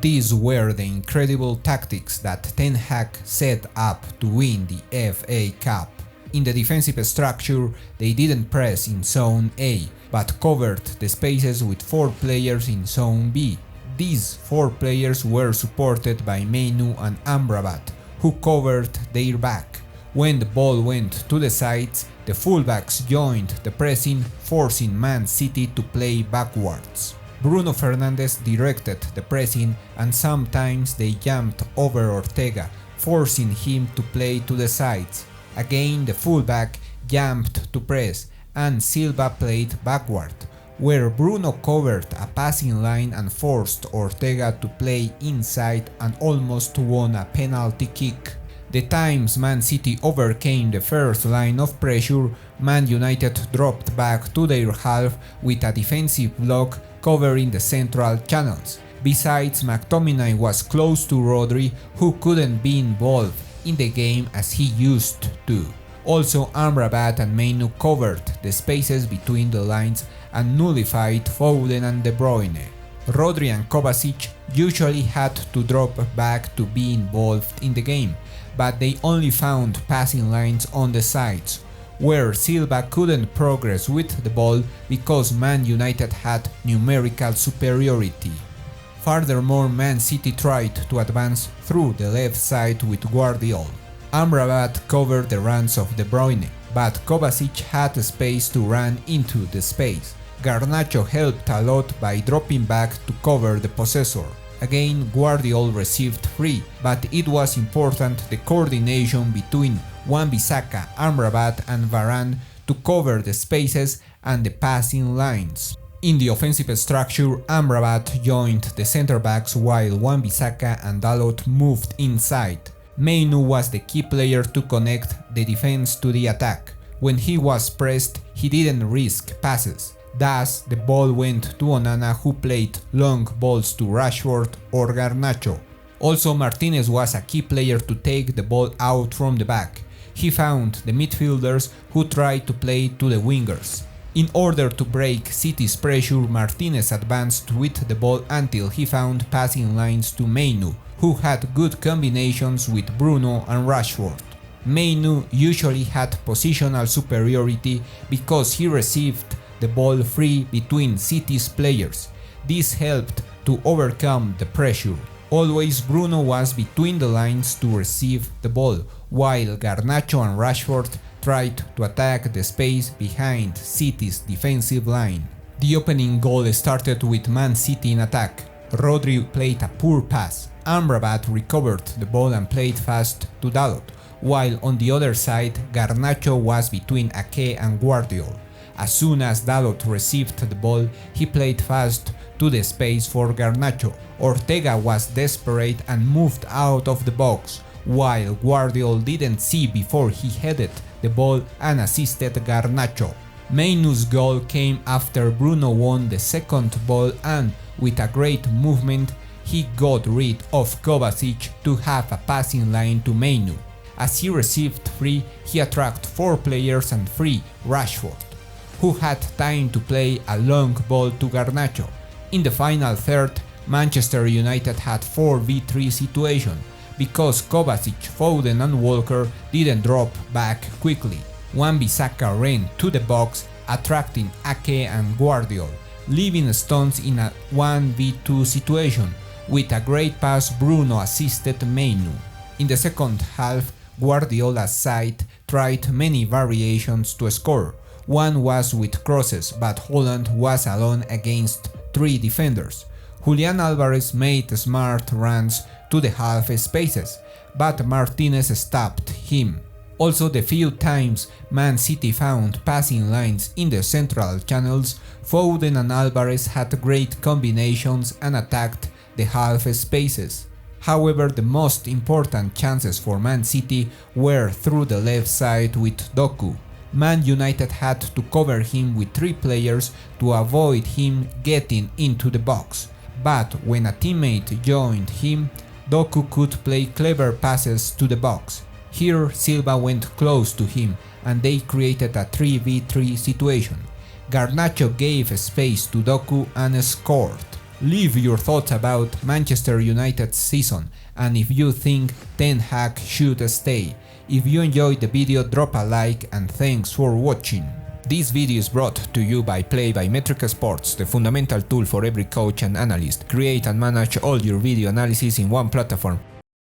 These were the incredible tactics that Ten Hag set up to win the FA Cup. In the defensive structure, they didn't press in Zone A, but covered the spaces with 4 players in Zone B. These 4 players were supported by Mainoo and Amrabat, who covered their back. When the ball went to the sides, the fullbacks joined the pressing, forcing Man City to play backwards. Bruno Fernandes directed the pressing, and sometimes they jumped over Ortega, forcing him to play to the sides. Again the fullback jumped to press, and Silva played backward, where Bruno covered a passing line and forced Ortega to play inside and almost won a penalty kick. The times Man City overcame the first line of pressure, Man United dropped back to their half with a defensive block covering the central channels. Besides, McTominay was close to Rodri, who couldn't be involved in the game as he used to. Also, Amrabat and Mainoo covered the spaces between the lines and nullified Foden and De Bruyne. Rodri and Kovacic usually had to drop back to be involved in the game, but they only found passing lines on the sides, where Silva couldn't progress with the ball because Man United had numerical superiority. Furthermore, Man City tried to advance through the left side with Guardiola. Amrabat covered the runs of De Bruyne, but Kovacic had space to run into the space. Garnacho helped a lot by dropping back to cover the possessor. Again, Guardiola received free, but it was important the coordination between Wan-Bissaka, Amrabat and Varane to cover the spaces and the passing lines. In the offensive structure, Amrabat joined the center-backs while Wan-Bissaka and Dalot moved inside. Mainoo was the key player to connect the defense to the attack. When he was pressed, he didn't risk passes. Thus, the ball went to Onana, who played long balls to Rashford or Garnacho. Also, Martinez was a key player to take the ball out from the back. He found the midfielders who tried to play to the wingers. In order to break City's pressure, Martinez advanced with the ball until he found passing lines to Mainoo, who had good combinations with Bruno and Rashford. Mainoo usually had positional superiority because he received the ball free between City's players. This helped to overcome the pressure. Always Bruno was between the lines to receive the ball, while Garnacho and Rashford tried to attack the space behind City's defensive line. The opening goal started with Man City in attack. Rodri played a poor pass. Amrabat recovered the ball and played fast to Dalot, while on the other side Garnacho was between Ake and Guardiola. As soon as Dalot received the ball, he played fast to the space for Garnacho. Ortega was desperate and moved out of the box, while Guardiola didn't see before he headed the ball and assisted Garnacho. Mainoo's goal came after Bruno won the second ball and, with a great movement, he got rid of Kovacic to have a passing line to Mainoo. As he received free, he attracted 4 players and freed Rashford, who had time to play a long ball to Garnacho. In the final third, Manchester United had 4v3 situation because Kovacic, Foden and Walker didn't drop back quickly. Wan-Bissaka ran to the box, attracting Ake and Guardiola, leaving Stones in a 1v2 situation. With a great pass, Bruno assisted Mainoo. In the second half, Guardiola's side tried many variations to score. One was with crosses, but Holland was alone against 3 defenders. Julian Alvarez made smart runs to the half spaces, but Martinez stopped him. Also, the few times Man City found passing lines in the central channels, Foden and Alvarez had great combinations and attacked the half spaces. However, the most important chances for Man City were through the left side with Doku. Man United had to cover him with 3 players to avoid him getting into the box, but when a teammate joined him, Doku could play clever passes to the box. Here Silva went close to him and they created a 3v3 situation. Garnacho gave space to Doku and scored. Leave your thoughts about Manchester United's season and if you think Ten Hag should stay. If you enjoyed the video, drop a like and thanks for watching. This video is brought to you by Play by Metrica Sports, the fundamental tool for every coach and analyst. Create and manage all your video analysis in one platform.